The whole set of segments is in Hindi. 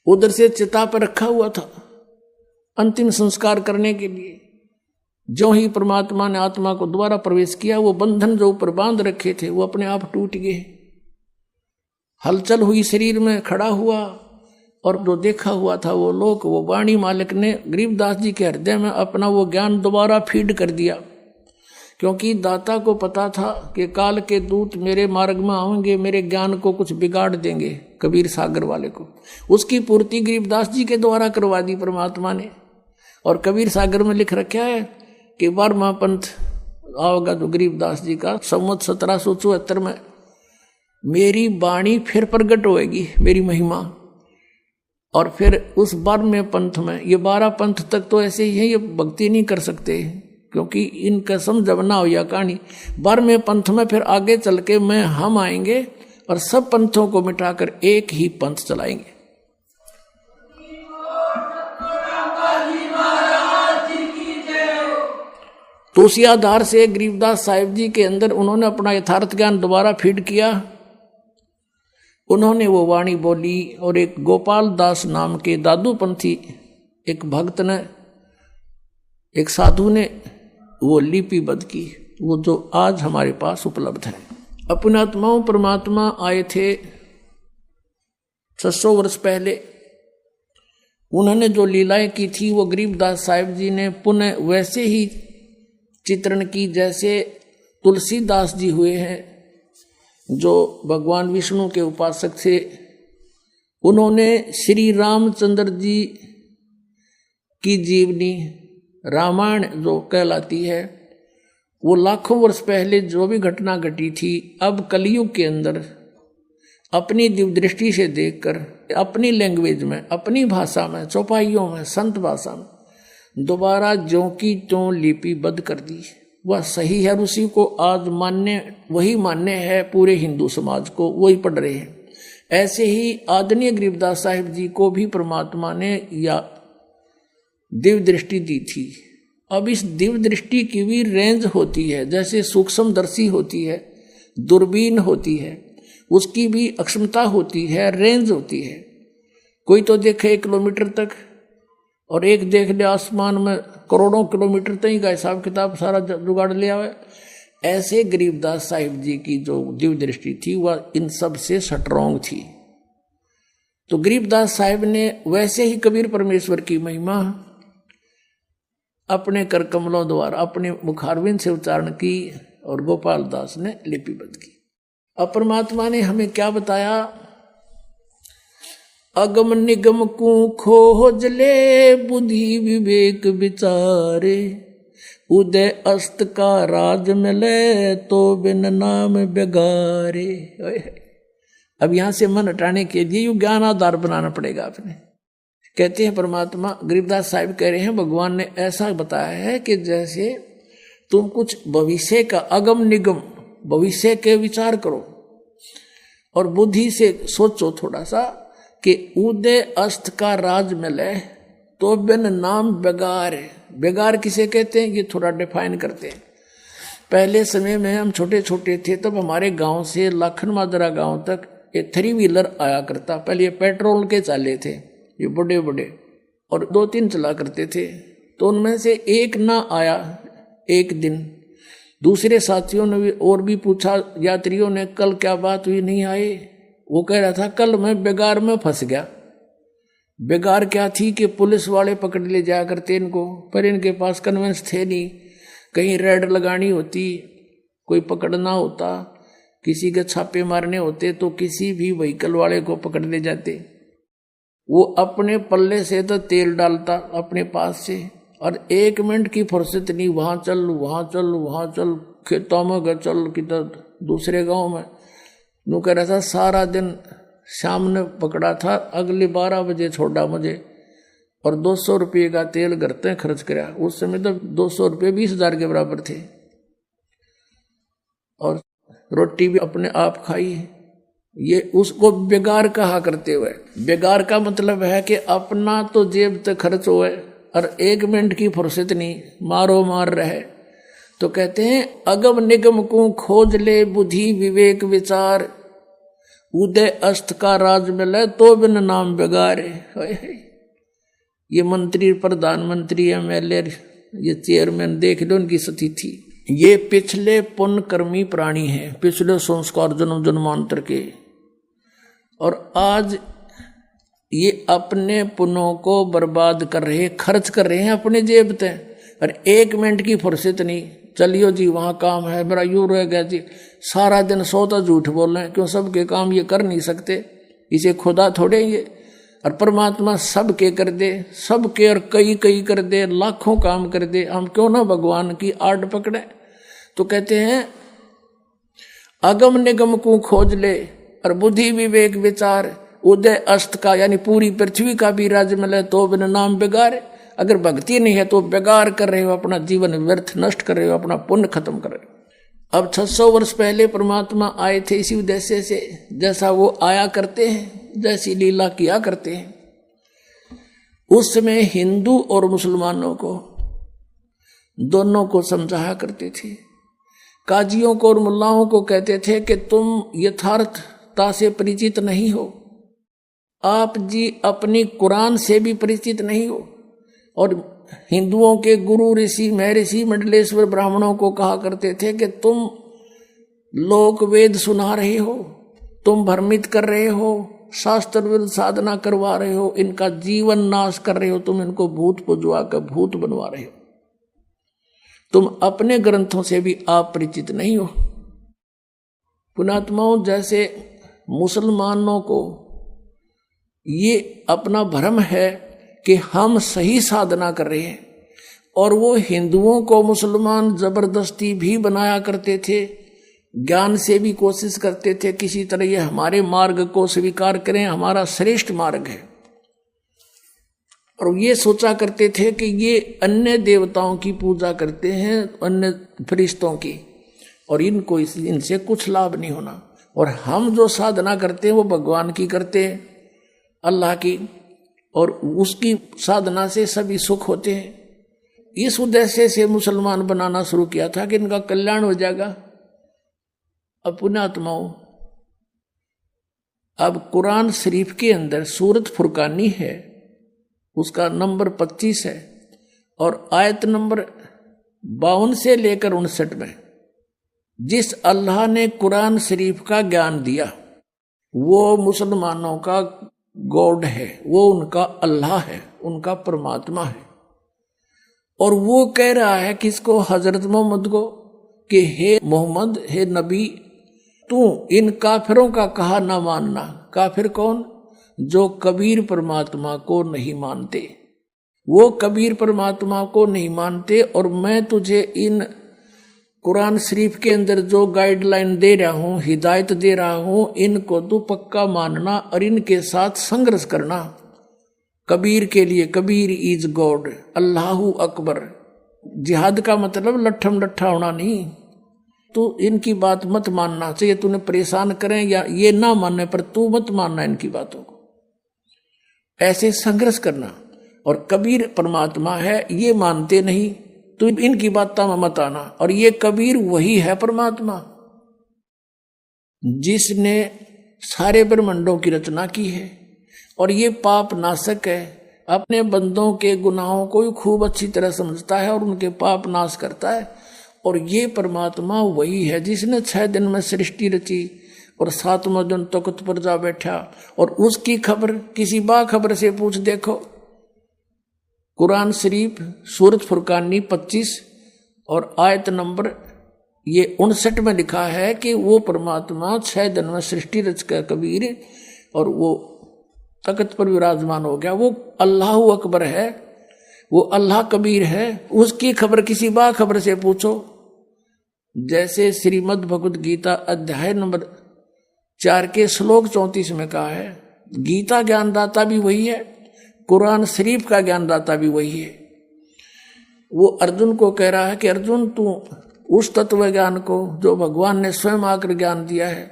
उधर से चिता पर रखा हुआ था अंतिम संस्कार करने के लिए। जो ही परमात्मा ने आत्मा को दोबारा प्रवेश किया, वो बंधन जो ऊपर बांध रखे थे वो अपने आप टूट गए। हलचल हुई शरीर में, खड़ा हुआ, और जो देखा हुआ था वो लोक, वो वाणी मालिक ने गरीबदास जी के हृदय में अपना वो ज्ञान दोबारा फीड कर दिया। क्योंकि दाता को पता था कि काल के दूत मेरे मार्ग में आएंगे, मेरे ज्ञान को कुछ बिगाड़ देंगे, कबीर सागर वाले को। उसकी पूर्ति गरीबदास जी के द्वारा करवा दी परमात्मा ने। और कबीर सागर में लिख रखा है कि 12वां पंथ आओगा जो गरीबदास जी का, संवत 1774 में मेरी वाणी फिर प्रगट होएगी, मेरी महिमा। और फिर उस 12वें पंथ में, ये 12 पंथ तक तो ऐसे ही है, ये भक्ति नहीं कर सकते क्योंकि इनका समझ ना हो या कहानी। 12वें पंथ में फिर आगे चल के हम आएंगे और सब पंथों को मिटाकर एक ही पंथ चलाएंगे। तो उसी आधार से गरीबदास साहिब जी के अंदर उन्होंने अपना यथार्थ ज्ञान दोबारा फीड किया। उन्होंने वो वाणी बोली और एक गोपाल दास नाम के दादूपंथी एक भक्त ने, एक साधु ने वो लिपिबद्ध की, वो जो आज हमारे पास उपलब्ध है। अपने आत्माओं परमात्मा आए थे 600 वर्ष पहले। उन्होंने जो लीलाएं की थी वो गरीबदास साहिब जी ने पुनः वैसे ही चित्रण की जैसे तुलसीदास जी हुए हैं, जो भगवान विष्णु के उपासक थे। उन्होंने श्री रामचंद्र जी की जीवनी रामायण जो कहलाती है, वो लाखों वर्ष पहले जो भी घटना घटी थी, अब कलयुग के अंदर अपनी दिव्य दृष्टि से देखकर अपनी लैंग्वेज में, अपनी भाषा में, चौपाइयों में, संत भाषा में दोबारा ज्यों की त्यों लिपिबद्ध कर दी। वह सही है, उसी को आज मान्य, वही मान्य है पूरे हिंदू समाज को, वही पढ़ रहे हैं। ऐसे ही आदरणीय गरीबदास साहिब जी को भी परमात्मा ने या दिव्य दृष्टि दी थी। अब इस दिव्य दृष्टि की भी रेंज होती है, जैसे सूक्ष्मदर्शी होती है, दूरबीन होती है, उसकी भी अक्षमता होती है, रेंज होती है। कोई तो देखे 1 किलोमीटर तक और एक देख ले आसमान में करोड़ों किलोमीटर तक का हिसाब किताब सारा जुगाड़ लिया हुआ। ऐसे गरीबदास साहिब जी की जो दिव्य दृष्टि थी वह इन सब से स्ट्रॉन्ग थी। तो गरीबदास साहिब ने वैसे ही कबीर परमेश्वर की महिमा अपने कर कमलों द्वारा अपने मुखारविंद से उच्चारण की और गोपाल दास ने लिपिबद्ध की। अब परमात्मा ने हमें क्या बताया? अगम निगम को खोज ले बुद्धि विवेक विचारे, उदय अस्त का राज मिले तो बिन नाम बेगारे। अब यहां से मन हटाने के लिए यू ज्ञान आधार बनाना पड़ेगा आपने। कहते हैं परमात्मा, गरीबदास साहिब कह रहे हैं भगवान ने ऐसा बताया है कि जैसे तुम कुछ भविष्य का अगम निगम, भविष्य के विचार करो और बुद्धि से सोचो थोड़ा सा कि उदय अस्त का राज मिले तो बिन नाम बेगार। बेगार किसे कहते हैं ये थोड़ा डिफाइन करते हैं। पहले समय में हम छोटे छोटे थे तब हमारे गांव से लाखन मादरा गांव तक ये 3 व्हीलर आया करता। पहले ये पेट्रोल के चाले थे, ये बड़े बड़े, और 2-3 चला करते थे। तो उनमें से एक ना आया एक दिन, दूसरे साथियों ने भी और भी पूछा, यात्रियों ने कल क्या बात हुई नहीं आए? वो कह रहा था कल मैं बेगार में फंस गया। बेगार क्या थी कि पुलिस वाले पकड़ ले जाया करते इनको, पर इनके पास कन्वेंस थे नहीं। कहीं रेड लगानी होती, कोई पकड़ना होता, किसी के छापे मारने होते तो किसी भी व्हीकल वाले को पकड़ ले जाते। वो अपने पल्ले से तो तेल डालता अपने पास से, और 1 मिनट की फुर्सत नहीं, वहां चल वहां चल वहां चल, खेतों में गए चल, किधर दूसरे गांव में। नू कह रहा था सारा दिन शाम ने पकड़ा था, अगले 12 बजे छोड़ा मुझे, और 200 रुपये का तेल घर तक खर्च कराया। उस समय तो 200 रुपये 20,000 के बराबर थे, और रोटी भी अपने आप खाई। ये उसको बेगार कहा करते हुए, बेगार का मतलब है कि अपना तो जेब तक खर्च हुए और 1 मिनट की फुर्सत नहीं, मारो मार रहे। तो कहते हैं अगम निगम को खोज ले बुद्धि विवेक विचार, उदय अस्त का राज मिले तो बिन नाम बेगारे। ये मंत्री, प्रधानमंत्री, एमएलए, ये चेयरमैन देख लो उनकी स्थिति। ये पिछले पुण्य कर्मी प्राणी हैं, पिछले संस्कार जन्म जन्मांतर के, और आज ये अपने पुण्यों को बर्बाद कर रहे, खर्च कर रहे हैं अपने जेब से। और 1 मिनट की फुर्सत नहीं, चलियो जी वहाँ काम है, मेरा यूँ रह गया जी। सारा दिन सोता झूठ बोल रहे हैं, क्यों सबके काम ये कर नहीं सकते, इसे खुदा थोड़े ये। और परमात्मा सबके कर दे, सबके और कई कई कर दे, लाखों काम कर दे, हम क्यों ना भगवान की आड़ पकड़े। तो कहते हैं अगम निगम को खोज ले और बुद्धि विवेक विचार, उदय अस्त का यानी पूरी पृथ्वी का भी राज्य मिले तो बिन नाम बेगार। अगर भक्ति नहीं है तो बेगार कर रहे हो, अपना जीवन व्यर्थ नष्ट कर रहे हो, अपना पुण्य खत्म कर रहे हो। अब 600 वर्ष पहले परमात्मा आए थे इसी उद्देश्य से, जैसा वो आया करते हैं, जैसी लीला किया करते हैं। उस समय हिंदू और मुसलमानों को दोनों को समझाया करते थे। काजियों को और मुल्लाओं को कहते थे कि तुम यथार्थता से परिचित नहीं हो, आप जी अपनी कुरान से भी परिचित नहीं हो। और हिंदुओं के गुरु ऋषि महर्षि मंडलेश्वर ब्राह्मणों को कहा करते थे कि तुम लोक वेद सुना रहे हो, तुम भ्रमित कर रहे हो, शास्त्र विरुद्ध साधना करवा रहे हो, इनका जीवन नाश कर रहे हो, तुम इनको भूत पुजवा कर भूत बनवा रहे हो, तुम अपने ग्रंथों से भी आप परिचित नहीं हो। पुणात्माओं, जैसे मुसलमानों को ये अपना भ्रम है कि हम सही साधना कर रहे हैं, और वो हिंदुओं को मुसलमान जबरदस्ती भी बनाया करते थे, ज्ञान से भी कोशिश करते थे किसी तरह ये हमारे मार्ग को स्वीकार करें, हमारा श्रेष्ठ मार्ग है। और ये सोचा करते थे कि ये अन्य देवताओं की पूजा करते हैं, अन्य फरिश्तों की, और इनको इनसे कुछ लाभ नहीं होना, और हम जो साधना करते हैं वो भगवान की करते हैं, अल्लाह की, और उसकी साधना से सभी सुख होते हैं। इस उद्देश्य से मुसलमान बनाना शुरू किया था कि इनका कल्याण हो जाएगा। अब पुण्यात्माओं, अब कुरान शरीफ के अंदर सूरत फुरकानी है, उसका नंबर 25 है, और आयत नंबर 52 से लेकर 59 में जिस अल्लाह ने कुरान शरीफ का ज्ञान दिया वो मुसलमानों का गॉड है, वो उनका अल्लाह है, उनका परमात्मा है। और वो कह रहा है किसको? हजरत मोहम्मद को, कि हे मोहम्मद, हे नबी, तू इन काफिरों का कहा ना मानना। काफिर कौन? जो कबीर परमात्मा को नहीं मानते, वो कबीर परमात्मा को नहीं मानते। और मैं तुझे इन कुरान शरीफ के अंदर जो गाइडलाइन दे रहा हूँ, हिदायत दे रहा हूँ, इनको तू पक्का मानना और इनके साथ संघर्ष करना। कबीर के लिए, कबीर इज गॉड, अल्लाहू अकबर। जिहाद का मतलब लट्ठम लट्ठा होना नहीं। तू इनकी बात मत मानना, चाहिए तूने परेशान करें या ये ना मानने पर तू मत मानना इनकी बातों को, ऐसे संघर्ष करना। और कबीर परमात्मा है, ये मानते नहीं, तो इनकी बातों में मत आना। और ये कबीर वही है परमात्मा जिसने सारे ब्रह्मांडों की रचना की है, और ये पाप नाशक है, अपने बंदों के गुनाहों को खूब अच्छी तरह समझता है और उनके पाप नाश करता है। और ये परमात्मा वही है जिसने 6 दिन में सृष्टि रची और 7वां दिन तख्त पर जा बैठा। और उसकी खबर किसी बाखबर से पूछ देखो। कुरान शरीफ सूरत फुरकानी 25 और आयत नंबर ये 59 में लिखा है कि वो परमात्मा 6 दिन में सृष्टि रच कर कबीर, और वो तख्त पर विराजमान हो गया। वो अल्लाह अकबर है, वो अल्लाह कबीर है। उसकी खबर किसी बाखबर से पूछो। जैसे श्रीमद् भगवद गीता अध्याय नंबर 4 के श्लोक 34 में कहा है, गीता ज्ञानदाता भी वही है, कुरान शरीफ का ज्ञानदाता भी वही है। वो अर्जुन को कह रहा है कि अर्जुन, तू उस तत्व ज्ञान को जो भगवान ने स्वयं आकर ज्ञान दिया है,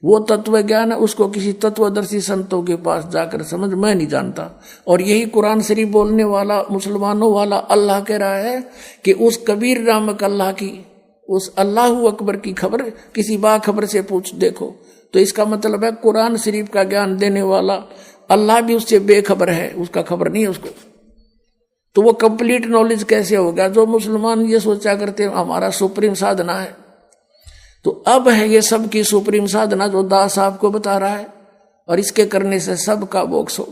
वो तत्व ज्ञान है, उसको किसी तत्वदर्शी संतों के पास जाकर समझ, मैं नहीं जानता। और यही कुरान शरीफ बोलने वाला मुसलमानों वाला अल्लाह कह रहा है कि उस कबीर नामक अल्लाह की, उस अल्लाह अकबर की खबर किसी बाखबर से पूछ देखो। तो इसका मतलब है कुरान शरीफ का ज्ञान देने वाला अल्लाह भी उससे बेखबर है, उसका खबर नहीं है उसको। तो वो कंप्लीट नॉलेज कैसे होगा? जो मुसलमान ये सोचा करते हैं हमारा सुप्रीम साधना है, तो अब है ये सबकी सुप्रीम साधना जो दास आपको बता रहा है, और इसके करने से सबका मोक्ष हो।